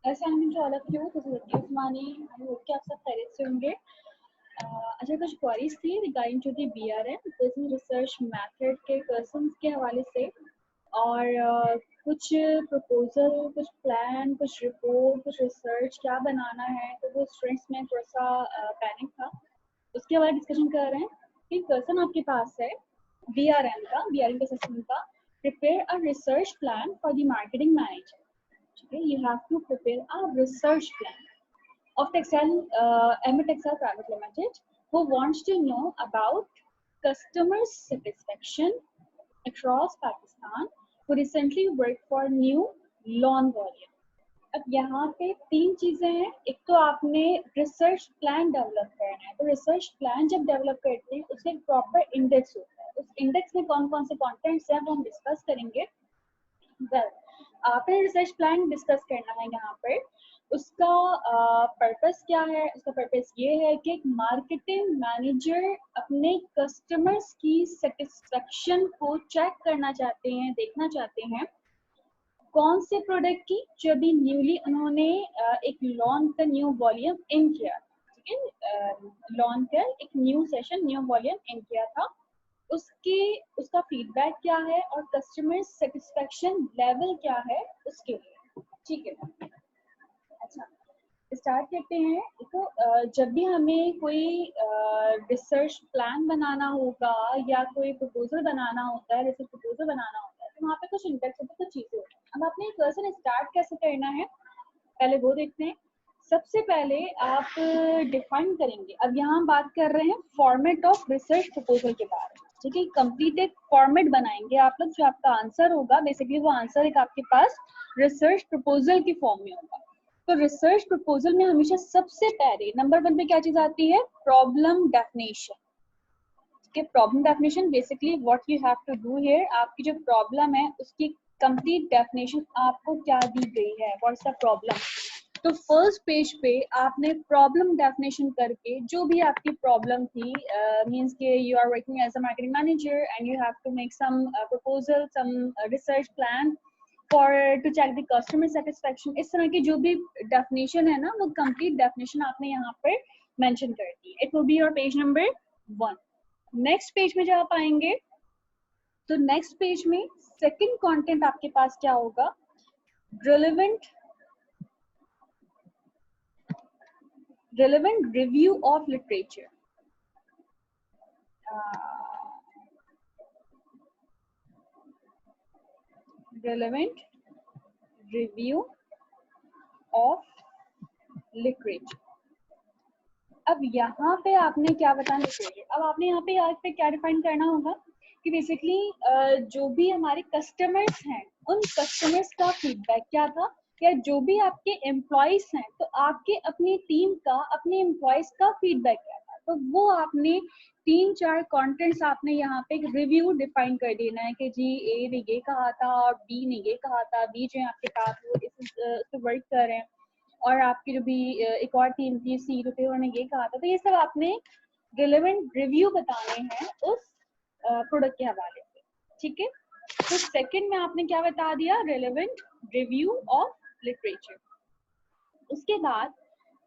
Assignment all of you, this is Usmani. I hope कि आप सब खैरियत से होंगे। अच्छा, कुछ क्वेरीज थी regarding to the BRM business research method के क्वेश्चंस के हवाले से, और कुछ प्रपोजल, कुछ प्लान, कुछ रिपोर्ट, कुछ रिसर्च क्या बनाना है, तो वो स्टूडेंट्स में थोड़ा सा पैनिक था। उसके बाद डिस्कशन कर रहे हैं कि क्वेश्चन आपके पास है बीआरएम के सिस्टम का, prepare a research plan for the marketing manager. Okay, you have to prepare a research plan of Textile, Emmet Textile Private Limited, who wants to know about customer satisfaction across Pakistan, who recently worked for new lawn volume. अब यहाँ पे तीन चीजें हैं। एक तो आपने research plan develop करना है, तो रिसर्च प्लान जब डेवलप करते हैं उसका एक प्रॉपर इंडेक्स होता है। उस इंडेक्स में कौन कौन से कंटेंट्स हैं वो हम डिस्कस करेंगे। वेल, आपने रिसर्च प्लान डिस्कस करना है यहाँ पर। उसका पर्पस क्या है? उसका पर्पस ये है कि एक मार्केटिंग मैनेजर अपने कस्टमर्स की सेटिस्फेक्शन को चेक करना चाहते हैं, देखना चाहते हैं कौन से प्रोडक्ट की जो अभी न्यूली उन्होंने एक लॉन का न्यू वॉल्यूम इन किया, ठीक है, लॉन का एक न्यू सेशन, न्यू वॉल्यूम इन किया था, उसका फीडबैक क्या है और कस्टमर सेटिस्फेक्शन लेवल क्या है उसके लिए, ठीक है। अच्छा, स्टार्ट करते हैं। तो जब भी हमें कोई रिसर्च प्लान बनाना होगा या कोई प्रपोजल बनाना होता है, रिसर्च प्रपोजल बनाना होता है, तो वहाँ पे कुछ इंडेक्स होते हैं, कुछ चीजें होती हैं। अब आपने क्वेश्चन स्टार्ट कैसे करना है पहले वो देखते हैं। सबसे पहले आप डिफाइन करेंगे। अब यहाँ हम बात कर रहे हैं फॉर्मेट ऑफ रिसर्च प्रपोजल के बारे में, ठीक है। कंप्लीट एक फॉर्मेट बनाएंगे आप लोग, जो आपका आंसर होगा बेसिकली वो आंसर एक आपके पास रिसर्च प्रपोजल की फॉर्म में होगा। तो रिसर्च प्रपोजल में हमेशा सबसे पहले नंबर 1 पे क्या चीज आती है? Problem definition. के problem definition basically what you have to do here, आपकी जो प्रॉब्लम है उसकी कंप्लीट डेफिनेशन आपको क्या दी गई है, व्हाट्स द प्रॉब्लम। तो फर्स्ट पेज पे आपने प्रॉब्लम डेफिनेशन करके जो भी आपकी प्रॉब्लम थी, मींस के you are working as a marketing manager and you have to make some proposal, some research plan for to check the customer satisfaction. इस तरह की जो भी डेफिनेशन है ना, वो कंप्लीट डेफिनेशन आपने यहाँ पर मेंशन कर दी। It will be your page number 1। Next page में जब आप आएंगे तो नेक्स्ट पेज में सेकंड कंटेंट आपके पास क्या होगा? relevant review of literature. Relevant review of literature. अब यहाँ पे आपने क्या बताना चाहिए? अब आपने यहाँ पे क्या डिफाइन करना होगा कि बेसिकली जो भी हमारे कस्टमर्स हैं उन कस्टमर्स का फीडबैक क्या था, या जो भी आपके एम्प्लॉयज हैं तो आपके अपनी टीम का, अपने एम्प्लॉयज का फीडबैक क्या था। तो वो आपने 3-4 कंटेंट्स आपने यहाँ पे एक रिव्यू डिफाइन कर देना है कि जी ए ने ये कहा था और बी ने ये कहा था, बी जो है आपके पास वो इस वर्क कर रहे हैं, और आपकी जो भी एक और टीम थी सी जो थे उन्होंने ये कहा था। तो ये सब आपने रिलेवेंट रिव्यू बताने हैं उस प्रोडक्ट के हवाले से, ठीक है। तो सेकंड में आपने क्या बता दिया? Relevant review of literature. उसके बाद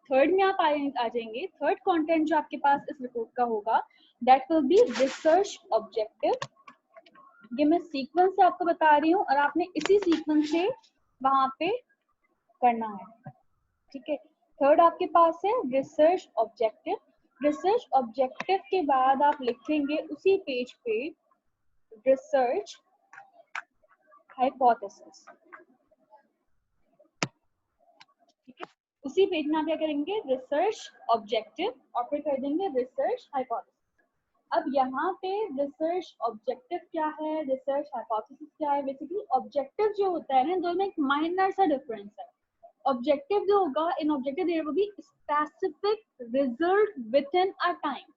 थर्ड में आप आ जाएंगे। थर्ड कंटेंट जो आपके पास इस रिपोर्ट का होगा that will be research objective. ये मैं सीक्वेंस से आपको बता रही हूँ और आपने इसी सीक्वेंस से वहां पे करना है, ठीक है। थर्ड आपके पास है रिसर्च ऑब्जेक्टिव। रिसर्च ऑब्जेक्टिव के बाद आप लिखेंगे उसी पेज पे रिसर्च हाइपोथेसिस, ठीक है। उसी पेज में आप क्या करेंगे? रिसर्च ऑब्जेक्टिव और फिर कर देंगे रिसर्च हाइपोथेसिस। अब यहाँ पे रिसर्च ऑब्जेक्टिव क्या है, रिसर्च हाइपोथेसिस क्या है? बेसिकली ऑब्जेक्टिव जो होता है ना, दोनों में एक माइनर सा डिफरेंस है। ऑब्जेक्टिव जो होगा, in objective there will be specific result within a time.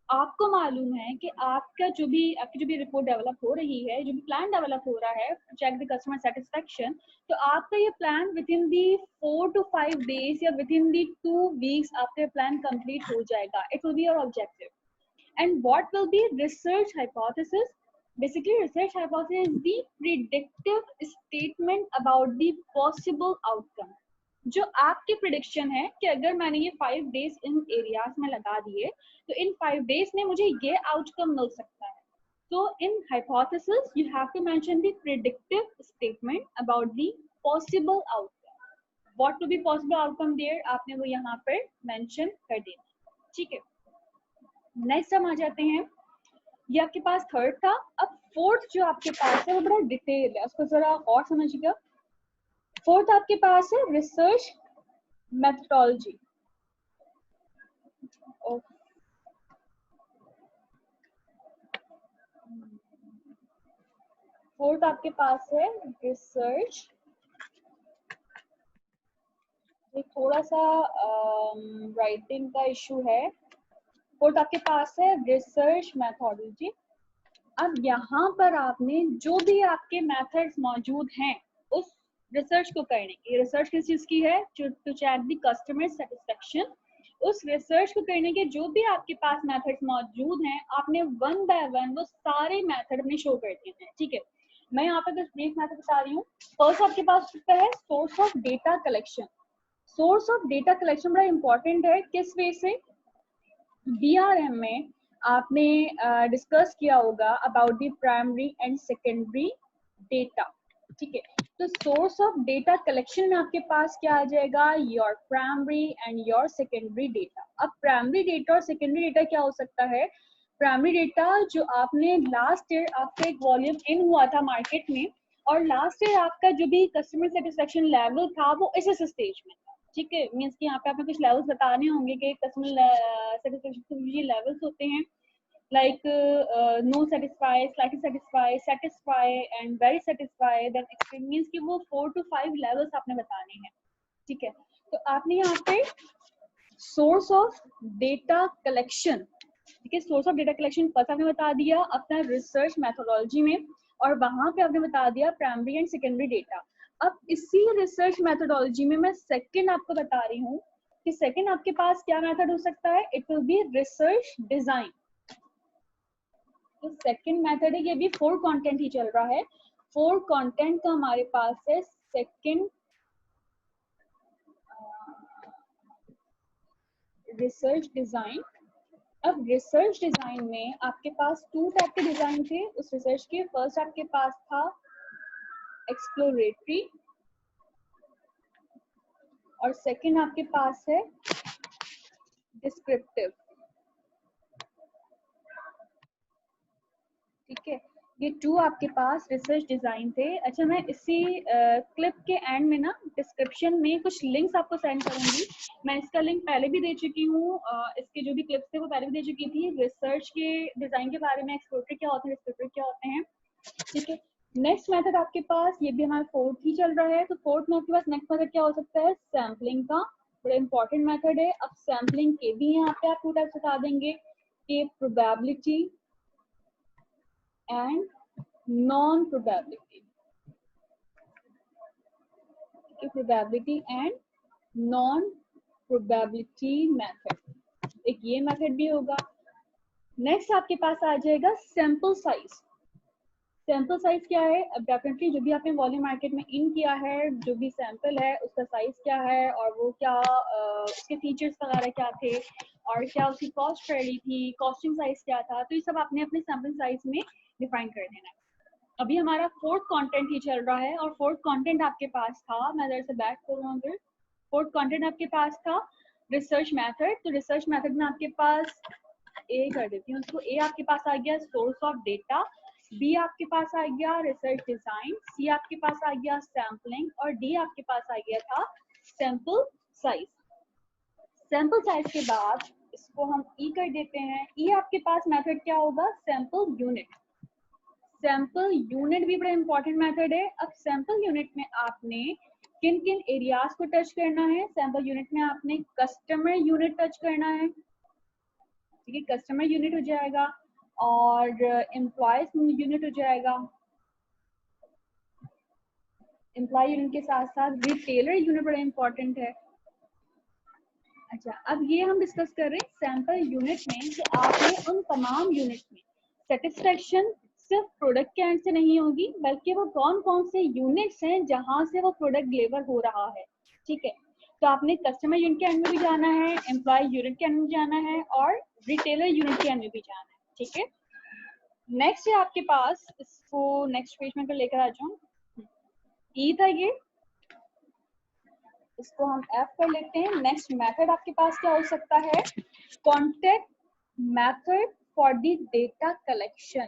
आपको मालूम है कि आपकी जो भी रिपोर्ट डेवलप हो रही है, जो भी प्लान डेवलप हो रहा है चेक द कस्टमर सेटिस्फेक्शन, तो आपका ये plan with in the 4 to 5 days या विद इन दी 2 weeks आपका प्लान कंप्लीट हो जाएगा। It will be your objective. And what will be research hypothesis? Basically, research hypothesis is the predictive statement about the possible outcome. जो आपकी prediction है कि अगर मैंने ये 5 डेज इन एरियाज में लगा दिए तो इन 5 डेज में मुझे ये आउटकम मिल सकता है. So in hypothesis, you have to mention the predictive statement about the possible outcome. What to be possible outcome there, आपने वो यहाँ पर mention कर देना. ठीक है. Next हम आ जाते हैं. ये आपके पास थर्ड था. अब फोर्थ जो आपके पास है वो बड़ा डिटेल है, उसको जरा और समझिएगा. फोर्थ आपके पास है रिसर्च मेथोडोलॉजी. फोर्थ आपके पास है रिसर्च. ये थोड़ा सा राइटिंग का इशू है. फोर्थ आपके पास है रिसर्च मेथोडोलॉजी. अब यहाँ पर आपने जो भी आपके मेथड्स मौजूद हैं उस रिसर्च को करने की. रिसर्च किस चीज की है? To check the customer satisfaction. उस रिसर्च को करने के जो भी आपके पास मेथड्स मौजूद हैं आपने वन बाय वन वो सारे मेथड में शो कर दिए हैं. ठीक है. मैं यहाँ पर कुछ ब्रीफ मेथड बता रही हूँ. फर्स्ट आपके पास है source of data collection. Source of data collection बड़ा इंपॉर्टेंट है. किस वे से? बीआरएम में आपने डिस्कस किया होगा about the primary and secondary data. ठीक है. तो सोर्स ऑफ डेटा कलेक्शन में आपके पास क्या आ जाएगा? Your primary and your secondary data. अब प्राइमरी डेटा और सेकेंडरी डेटा क्या हो सकता है? प्राइमरी डेटा जो आपने लास्ट ईयर आपका एक वॉल्यूम इन हुआ था मार्केट में और लास्ट ईयर आपका जो भी कस्टमर सेटिस्फेक्शन लेवल था वो इस स्टेज में था. ठीक है. मीन्स कि यहाँ पे आपने कुछ लेवल्स बताने होंगे कि कस्टमर सेटिस्फेक्शन के ये लेवल्स होते हैं like no satisfy, slightly satisfy, satisfy and very satisfy. Then extreme means कि वो 4 to 5 levels आपने बताने हैं. ठीक है. तो आपने यहाँ पे source of data collection, ठीक है, source of data collection first आपने बता दिया अपना रिसर्च मेथोडोलॉजी में और वहां पे आपने बता दिया प्राइमरी एंड सेकेंडरी डेटा. अब इसी रिसर्च मेथोडोलॉजी में मैं सेकंड आपको बता रही हूँ कि सेकंड आपके पास क्या मेथड हो सकता है? It will B research design. तो सेकंड मेथड है, ये भी 4 कंटेंट ही चल रहा है. 4 कंटेंट का हमारे पास है सेकंड रिसर्च डिजाइन. अब रिसर्च डिजाइन में आपके पास 2 टाइप के डिजाइन थे उस रिसर्च के. फर्स्ट आपके पास था एक्सप्लोरेटरी और सेकंड आपके पास है डिस्क्रिप्टिव. ठीक है. ये 2 आपके पास रिसर्च डिजाइन थे. अच्छा, मैं इसी क्लिप के एंड में ना डिस्क्रिप्शन में कुछ लिंक्स आपको सेंड करूंगी. मैं इसका लिंक पहले भी दे चुकी हूँ. इसके जो भी क्लिप्स थे वो पहले भी दे चुकी थी रिसर्च के डिजाइन के बारे में. एक्सप्लोरेटरी क्या होते हैं, डिस्क्रिप्टिव क्या होते हैं. ठीक है. नेक्स्ट मेथड आपके पास ये भी हमारा फोर्थ ही चल रहा है. तो फोर्थ में आपके पास नेक्स्ट मेथड क्या हो सकता है? सैम्पलिंग का. बड़ा इंपॉर्टेंट मेथड है. अब सैम्पलिंग के भी यहाँ पे आप 2 टाइप्स बता देंगे कि probability and non-probability. Probability and non-probability method. एक ये मेथड भी होगा. नेक्स्ट आपके पास आ जाएगा सैंपल साइज. सैंपल साइज क्या है? अब डेफिनेटली जो भी आपने वॉल्यूम मार्केट में इन किया है, जो भी सैंपल है उसका साइज क्या है और वो क्या उसके फीचर्स वगैरह क्या थे और क्या उसकी कॉस्ट पड़ रही थी, कॉस्टिंग साइज क्या था, तो ये सब आपने अपने सैंपल साइज में डिफाइन कर देना है. अभी हमारा फोर्थ कंटेंट ही चल रहा है और फोर्थ कंटेंट आपके पास था, मैं इधर से बैक करूँ अगर, फोर्थ कंटेंट आपके पास था रिसर्च मेथड. तो रिसर्च मेथड में आपके पास ए कर देती हूँ उसको. ए आपके पास आ गया सोर्स ऑफ डेटा, बी आपके पास आ गया रिसर्च डिजाइन, सी आपके पास आ गया सैम्पलिंग और डी आपके पास आ गया था सैंपल साइज. सैंपल साइज के बाद इसको हम ई कर देते हैं. ई आपके पास मेथड क्या होगा? Sample unit. सैंपल यूनिट भी बड़ा इंपॉर्टेंट मेथड है. अब सैंपल यूनिट में आपने किन किन एरियाज को टच करना है? सैंपल यूनिट में आपने कस्टमर यूनिट टच करना है. ठीक है, कस्टमर यूनिट हो जाएगा और एम्प्लॉयज यूनिट हो जाएगा. एम्प्लॉय यूनिट के साथ साथ रिटेलर यूनिट बड़ा इंपॉर्टेंट है. अच्छा, अब ये हम डिस्कस कर रहे हैं सैंपल यूनिट में कि आपने उन तमाम यूनिट में सेटिस्फेक्शन सिर्फ प्रोडक्ट के एंड से नहीं होगी बल्कि वो कौन कौन से यूनिट्स हैं जहां से वो प्रोडक्ट डिलीवर हो रहा है. ठीक है. तो आपने कस्टमर यूनिट के एंड में भी जाना है, एम्प्लॉय यूनिट के एंड में जाना है और रिटेलर यूनिट के एंड में भी जाना है, ठीक है। नेक्स्ट है आपके पास, इसको नेक्स्ट पेज में लेकर आ जाऊं, ई था ये, इसको हम एफ कर लेते हैं। नेक्स्ट मेथड आपके पास क्या हो सकता है, contact method for the data collection,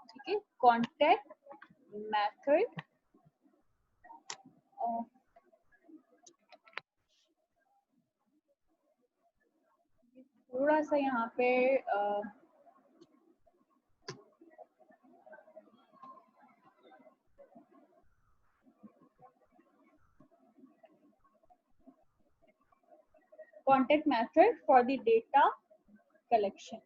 ठीक है। कॉन्टेक्ट मेथड थोड़ा सा यहाँ पे contact method for the data collection,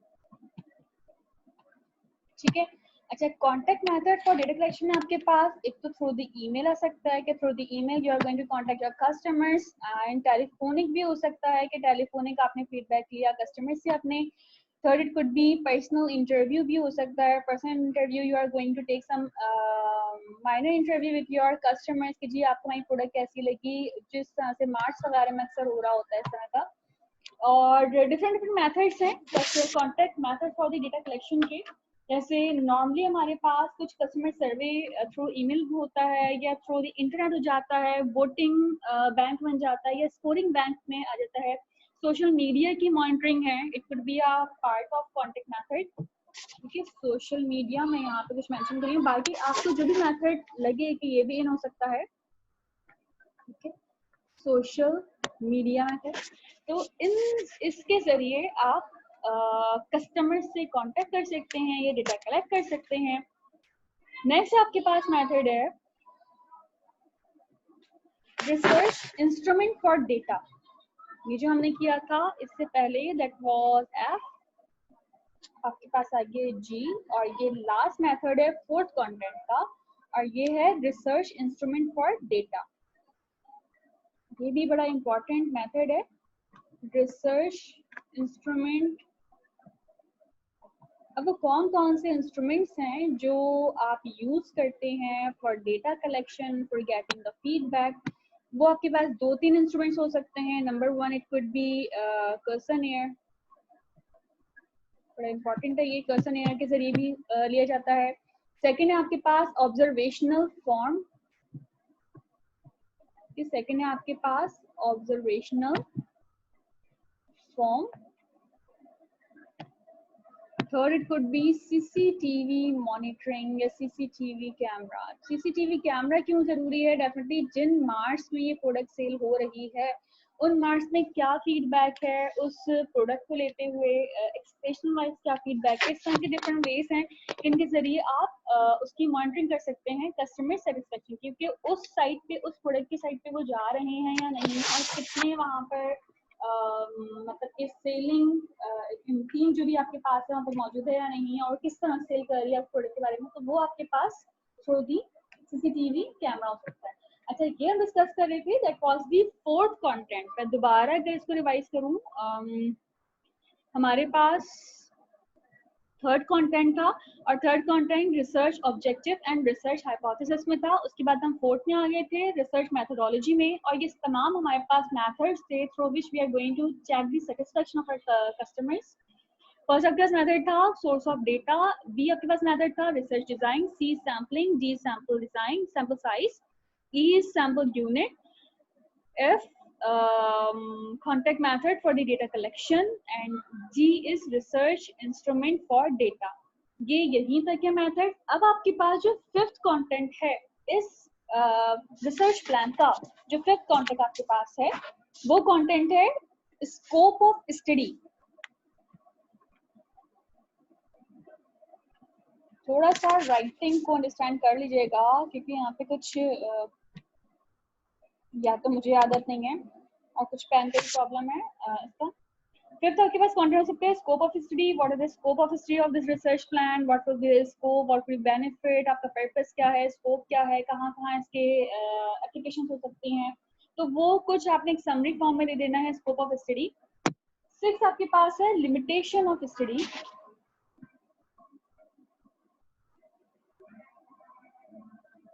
ठीक है। अच्छा, contact method for data collection में आपके पास एक तो थ्रू द ईमेल आ सकता है कि through the email you are going to contact your customers, and telephonic भी हो सकता है कि टेलीफोनिक आपने फीडबैक लिया कस्टमर से अपने। Third, it could be personal interview भी हो सकता है, personal interview you are going to take some minor interview with your customers कि जी आपको हमारी प्रोडक्ट कैसी लगी, जिस तरह से मार्च वगैरह में अक्सर हो रहा होता है इस तरह का। और डिफरेंट मेथड्स हैं जैसे contact method for the data collection के, जैसे नॉर्मली हमारे पास कुछ कस्टमर सर्वे थ्रू ईमेल होता है या थ्रू द इंटरनेट हो जाता है, वोटिंग बैंक बन जाता है या स्कोरिंग बैंक में आ जाता है, सोशल मीडिया की मॉनिटरिंग है, it could be a part of contact method, ठीक है। सोशल मीडिया में यहाँ पे कुछ मेंशन करिए, बाकी आपको जो भी मेथड लगे कि ये भी इन हो सकता है, ठीक है। सोशल मीडिया मेथड, तो इसके जरिए आप कस्टमर से कांटेक्ट कर सकते हैं, ये डेटा कलेक्ट कर सकते हैं। नेक्स्ट आपके पास मेथड है रिसर्च इंस्ट्रूमेंट फॉर डेटा, ये जो हमने किया था इससे पहले, दैट वाज एफ, आपके पास आगे जी, और ये लास्ट मेथड है फोर्थ कंटेंट का, और ये है रिसर्च इंस्ट्रूमेंट फॉर डेटा। ये भी बड़ा इंपॉर्टेंट मेथड है, रिसर्च इंस्ट्रूमेंट। अब वो कौन कौन से इंस्ट्रूमेंट्स हैं जो आप यूज करते हैं for data collection, for getting the feedback, वो आपके पास 2-3 इंस्ट्रूमेंट्स हो सकते हैं। नंबर 1, इट कुड बी क्वेश्चनएयर, बड़ा इंपॉर्टेंट है ये, क्वेश्चनएयर के जरिए भी लिया जाता है। सेकंड है आपके पास ऑब्जर्वेशनल फॉर्म, सेकंड है आपके पास observational form. Third, it could be CCTV monitoring या CCTV कैमरा। CCTV कैमरा क्यों जरूरी है? डेफिनेटली जिन मार्ट्स में ये प्रोडक्ट सेल हो रही है उन मार्ट्स में क्या फीडबैक है उस प्रोडक्ट को लेते हुए, एक्सप्रेशन वाइज क्या फीडबैक है, इस तरह के डिफरेंट वेज हैं इनके जरिए आप उसकी मॉनिटरिंग कर सकते हैं कस्टमर सेटिस्फेक्शन की, क्योंकि उस साइट पे, उस प्रोडक्ट की साइट पे वो जा रहे हैं या नहीं, और कितने वहाँ पर मतलब कि सेलिंग टीम जो भी आपके पास है वहाँ पर मौजूद है या नहीं, और किस तरह सेल कर रही है आप प्रोडक्ट के बारे में, तो वो आपके pass through the CCTV camera हो सकता है। अच्छा, ये हम डिस्कस कर रहे थे, that was the fourth content. मैं दोबारा अगर इसको रिवाइज करूँ, हमारे पास थर्ड कंटेंट था, और third content research objective and research hypothesis में था। उसके बाद हम फोर्थ में आ गए थे, रिसर्च मेथोडोलॉजी में, और ये तमाम हमारे पास मेथड्स थे through which we are going to check the satisfaction of our customers. First आपके पास मेथड था सोर्स ऑफ डेटा, बी आपके पास मेथड था research design, C sampling, D sample design, sample size, E sample unit, F contact method for the data collection, and G is research instrument for data। ये यहीं तक है method. अब आपके पास जो फिफ्थ कंटेंट है इस रिसर्च प्लान का, जो फिफ्थ कंटेंट आपके पास है वो कंटेंट है स्कोप ऑफ स्टडी। थोड़ा सा राइटिंग को अंडरस्टैंड कर लीजिएगा क्योंकि यहाँ पे कुछ या तो मुझे आदत नहीं है और कुछ पेन पे प्रॉब्लम है इसका। फिफ्थ आपके पास कंटेंट हो सकते हैं scope of study, what is the scope of study of this research plan, what will be the scope, what will benefit, आपका पर्पस क्या है, स्कोप क्या है, कहाँ कहाँ इसके एप्लीकेशंस हो सकती हैं, तो वो कुछ आपने एक समरी फॉर्म में दे देना है स्कोप ऑफ स्टडी। सिक्स आपके पास है लिमिटेशन ऑफ स्टडी।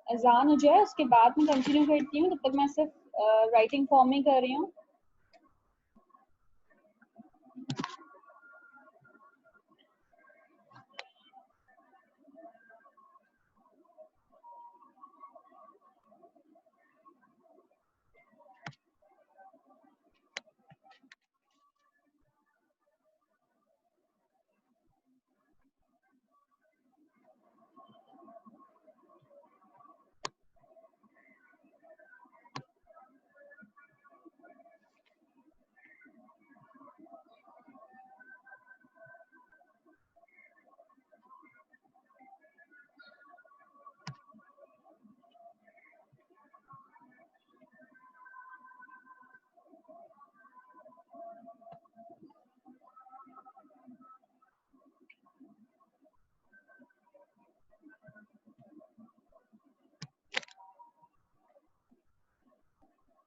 अजान हो जाए उसके बाद मैं कंटिन्यू करती हूँ, तब तक मैं सिर्फ राइटिंग फॉर्म में कर रही हूँ।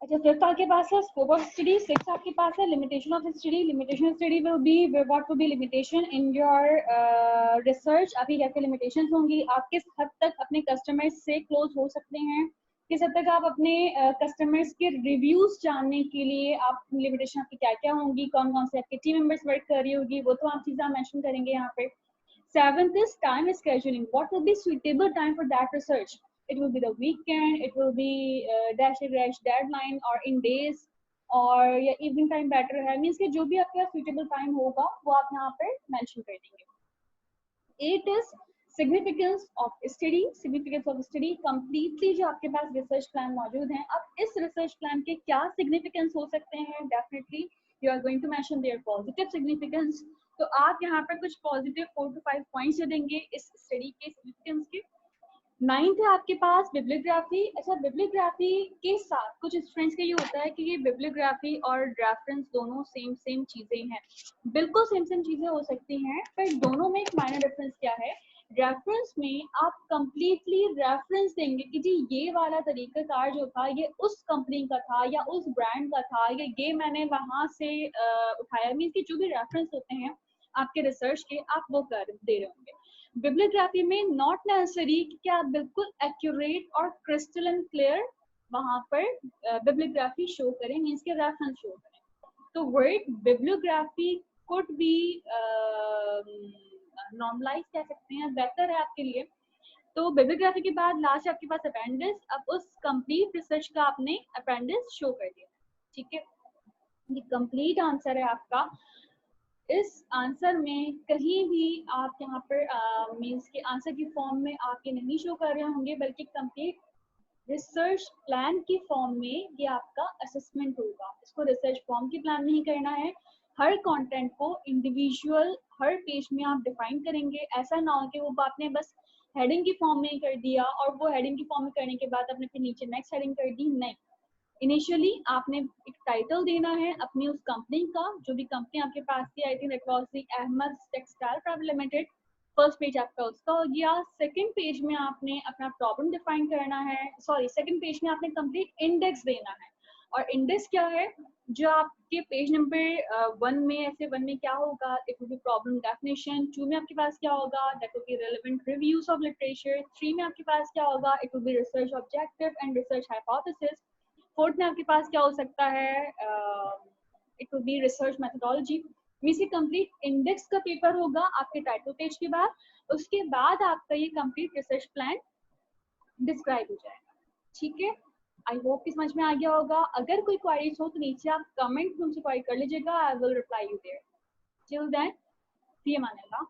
अच्छा, फिफ्थ आपके पास है स्कोप ऑफ स्टडी, सिक्स आपके पास है limitation of study. Limitation of study will be what will be limitation in your research. आपकी क्या क्या लिमिटेशंस होंगी, आप किस हद तक अपने कस्टमर्स से क्लोज हो सकते हैं, किस हद तक आप अपने कस्टमर्स के रिव्यूज जानने के लिए आप लिमिटेशन आपकी क्या क्या होंगी, कौन कौन से आपके टीम मेंबर्स वर्क कर रही होगी, वो तो आप चीज़ें मेंशन करेंगे यहाँ पे। Seventh is time scheduling. What will be suitable time for that research? It will be the weekend, it will be dash deadline or in days और या evening time better है, means कि जो भी आपके पास suitable time होगा वो आप यहाँ पे mention कर देंगे। Eight is significance of study. Significance of study completely जो आपके पास research plan मौजूद हैं, अब इस research plan के क्या significance हो सकते हैं, definitely you are going to mention their positive significance. तो आप यहाँ पर कुछ पॉजिटिव 4 to 5 पॉइंट्स देंगे इस स्टडी के सिग्निफिकेंस के। नाइन्थ है आपके पास बिब्लियोग्राफी। अच्छा, बिब्लियोग्राफी के साथ कुछ स्टूडेंट्स के लिए होता है कि ये बिब्लियोग्राफी और रेफरेंस दोनों सेम चीजें हैं। बिल्कुल सेम चीजें हो सकती हैं, पर दोनों में एक माइनर डिफरेंस क्या है। रेफरेंस में आप कंप्लीटली रेफरेंस देंगे कि जी ये वाला तरीकाकार जो था ये उस कंपनी का था या उस ब्रांड का था, या ये मैंने वहां से उठाया। मीन्स कि जो भी रेफरेंस होते हैं आपके रिसर्च के, आप वो कर दे रहे होंगे। बिब्लियोग्राफी में नॉट नेसेसरी कि आप बिल्कुल एक्यूरेट और क्रिस्टल एंड क्लियर वहां पर बिब्लियोग्राफी शो करें, मीन्स के रेफरेंस शो करें। तो word bibliography could be normalize कह सकते हैं, बेहतर है आपके लिए। तो बिब्लियोग्राफी के बाद लास्ट आपके पास अपेंडिक्स। अब उस कंप्लीट रिसर्च का आपने अपेंडिक्स शो कर दिया, ठीक है। ये कंप्लीट आंसर है आपका। इस आंसर में कहीं भी आप यहाँ पर मीन्स के आंसर की फॉर्म में आप ये नहीं शो कर रहे होंगे, बल्कि कंप्लीट रिसर्च प्लान की फॉर्म में ये आपका असेसमेंट होगा। इसको रिसर्च फॉर्म की प्लान नहीं करना है, हर कंटेंट को इंडिविजुअल हर पेज में आप डिफाइन करेंगे। ऐसा ना हो कि वो आपने बस हेडिंग की फॉर्म में कर दिया और वो हेडिंग की फॉर्म में करने के बाद आपने फिर नीचे नेक्स्ट हेडिंग कर दी। नहीं, इनिशियली आपने एक टाइटल देना है अपनी उस कंपनी का, जो भी कंपनी आपके पास थी, I think that was the Ahmed textile private limited. First page आपका उसका हो गया। सेकंड पेज में आपने अपना प्रॉब्लम डिफाइन करना है, सॉरी सेकंड पेज में आपने कंप्लीट इंडेक्स देना है। और इंडेक्स क्या है, जो आपके पेज नंबर 1 में, ऐसे 1 में क्या होगा, it will B problem definition. 2 में आपके पास क्या होगा, that will be relevant reviews of literature. 3 में आपके पास क्या होगा, it will B research objective and research hypothesis. Fourth में आपके पास क्या हो सकता है, it will B research methodology. Means ये कंप्लीट इंडेक्स का पेपर होगा आपके टाइटल पेज के बाद। उसके बाद आपका ये कंप्लीट रिसर्च प्लान डिस्क्राइब हो जाएगा, ठीक है। आई होप कि समझ में आ गया होगा। अगर कोई क्वेरीज हो तो नीचे आप कमेंट में मुझसे क्वेरी कर लीजिएगा, I will reply you there. Till then, फी अमान अल्लाह।